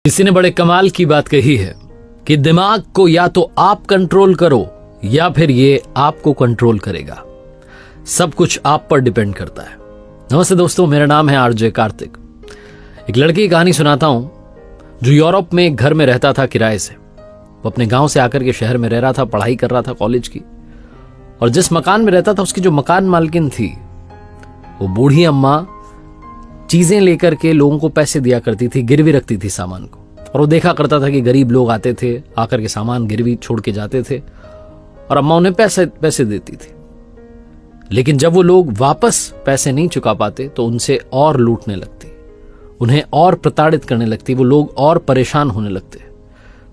किसी ने बड़े कमाल की बात कही है कि दिमाग को या तो आप कंट्रोल करो या फिर ये आपको कंट्रोल करेगा। सब कुछ आप पर डिपेंड करता है। नमस्ते दोस्तों, मेरा नाम है आरजे कार्तिक। एक लड़के की कहानी सुनाता हूं जो यूरोप में एक घर में रहता था किराए से। वो अपने गांव से आकर के शहर में रह रहा था, पढ़ाई कर रहा था कॉलेज की। और जिस मकान में रहता था उसकी जो मकान मालकिन थी वो बूढ़ी अम्मा चीजें लेकर के लोगों को पैसे दिया करती थी, गिरवी रखती थी सामान को। और वो देखा करता था कि गरीब लोग आते थे, आकर के सामान गिरवी छोड़ के जाते थे और अम्मा उन्हें पैसे देती थी। लेकिन जब वो लोग वापस पैसे नहीं चुका पाते तो उनसे और लूटने लगती, उन्हें और प्रताड़ित करने लगती, वो लोग और परेशान होने लगते।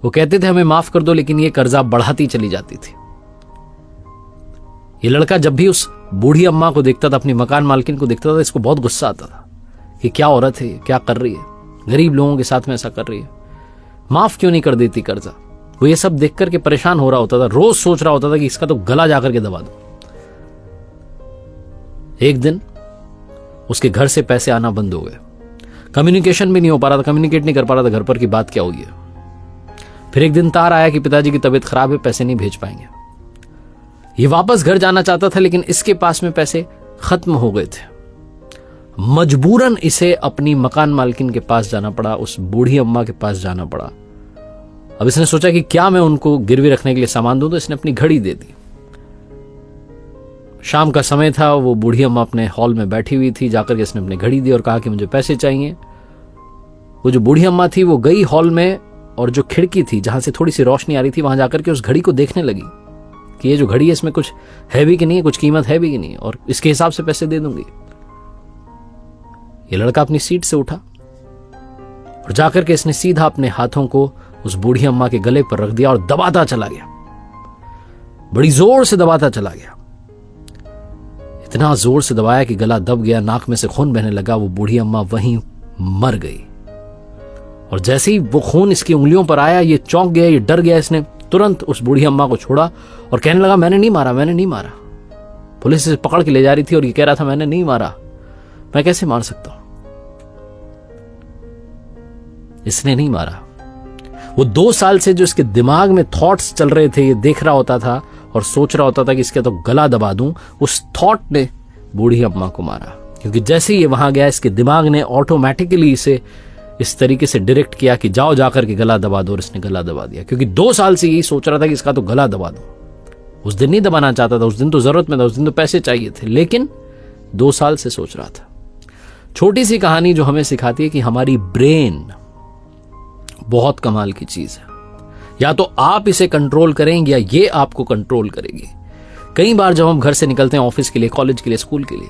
वो कहते थे हमें माफ कर दो, लेकिन ये कर्जा बढ़ाती चली जाती थी। ये लड़का जब भी उस बूढ़ी अम्मा को देखता था, अपनी मकान मालकिन को देखता था, इसको बहुत गुस्सा आता था कि क्या औरत है, क्या कर रही है, गरीब लोगों के साथ में ऐसा कर रही है, माफ क्यों नहीं कर देती कर्जा। वो ये सब देख करके परेशान हो रहा होता था, रोज सोच रहा होता था कि इसका तो गला जाकर के दबा दो। एक दिन उसके घर से पैसे आना बंद हो गए, कम्युनिकेशन भी नहीं हो पा रहा था, कम्युनिकेट नहीं कर पा रहा था घर पर की बात क्या हुई है। फिर एक दिन तार आया कि पिताजी की तबीयत खराब है, पैसे नहीं भेज पाएंगे। ये वापस घर जाना चाहता था लेकिन इसके पास में पैसे खत्म हो गए थे। मजबूरन इसे अपनी मकान मालकिन के पास जाना पड़ा, उस बूढ़ी अम्मा के पास जाना पड़ा। अब इसने सोचा कि क्या मैं उनको गिरवी रखने के लिए सामान दूं, तो इसने अपनी घड़ी दे दी। शाम का समय था, वो बूढ़ी अम्मा अपने हॉल में बैठी हुई थी। जाकर के इसने अपनी घड़ी दी और कहा कि मुझे पैसे चाहिए। वो जो बूढ़ी अम्मा थी वो गई हॉल में और जो खिड़की थी जहां से थोड़ी सी रोशनी आ रही थी वहां जाकर के उस घड़ी को देखने लगी कि ये जो घड़ी है इसमें कुछ है भी कि नहीं है, कुछ कीमत है भी कि नहीं, और इसके हिसाब से पैसे दे दूंगी। ये लड़का अपनी सीट से उठा और जाकर के इसने सीधा अपने हाथों को उस बूढ़ी अम्मा के गले पर रख दिया और दबाता चला गया, बड़ी जोर से दबाता चला गया। इतना जोर से दबाया कि गला दब गया, नाक में से खून बहने लगा। वो बूढ़ी अम्मा वहीं मर गई। और जैसे ही वो खून इसकी उंगलियों पर आया, ये चौंक गया, ये डर गया। इसने तुरंत उस बूढ़ी अम्मा को छोड़ा और कहने लगा मैंने नहीं मारा, मैंने नहीं मारा। पुलिस इसे पकड़ के ले जा रही थी और ये कह रहा था मैंने नहीं मारा, मैं कैसे मार सकता हूं। इसने नहीं मारा। वो 2 साल से जो इसके दिमाग में थॉट्स चल रहे थे, ये देख रहा होता था और सोच रहा होता था कि इसके तो गला दबा दूं, उस थॉट ने बूढ़ी अम्मा को मारा। क्योंकि जैसे ही ये वहां गया, इसके दिमाग ने ऑटोमेटिकली इसे इस तरीके से डायरेक्ट किया कि जाओ जाकर के गला दबा दो, और इसने गला दबा दिया। क्योंकि 2 साल से यही सोच रहा था कि इसका तो गला दबा दो। उस दिन नहीं दबाना चाहता था, उस दिन तो जरूरत में था, उस दिन तो पैसे चाहिए थे, लेकिन 2 साल से सोच रहा था। छोटी सी कहानी जो हमें सिखाती है कि हमारी ब्रेन बहुत कमाल की चीज है। या तो आप इसे कंट्रोल करें या ये आपको कंट्रोल करेगी। कई बार जब हम घर से निकलते हैं ऑफिस के लिए, कॉलेज के लिए, स्कूल के लिए,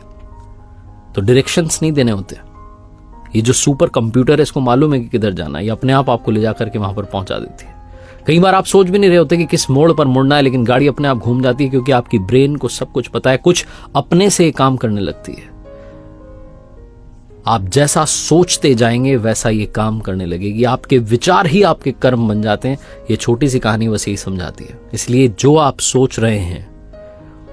तो डायरेक्शंस नहीं देने होते। ये जो सुपर कंप्यूटर है इसको मालूम है कि किधर जाना है, ये अपने आप आपको ले जाकर के वहां पर पहुंचा देती है। कई बार आप सोच भी नहीं रहे होते कि किस मोड़ पर मुड़ना है, लेकिन गाड़ी अपने आप घूम जाती है, क्योंकि आपकी ब्रेन को सब कुछ पता है। कुछ अपने से काम करने लगती है। आप जैसा सोचते जाएंगे वैसा ये काम करने लगेगी। आपके विचार ही आपके कर्म बन जाते हैं। ये छोटी सी कहानी बस यही समझाती है। इसलिए जो आप सोच रहे हैं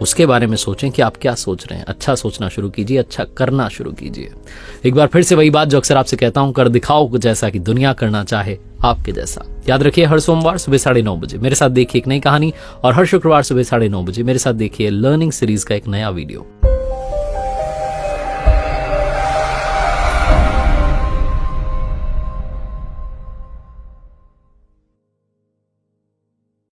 उसके बारे में सोचें कि आप क्या सोच रहे हैं। अच्छा सोचना शुरू कीजिए, अच्छा करना शुरू कीजिए। एक बार फिर से वही बात जो अक्सर आपसे कहता हूं, कर दिखाओ कुछ ऐसा कि दुनिया करना चाहे आपके जैसा। याद रखिए, हर सोमवार सुबह 9:30 बजे मेरे साथ देखिए एक नई कहानी, और हर शुक्रवार सुबह 9:30 बजे मेरे साथ देखिए लर्निंग सीरीज का एक नया वीडियो।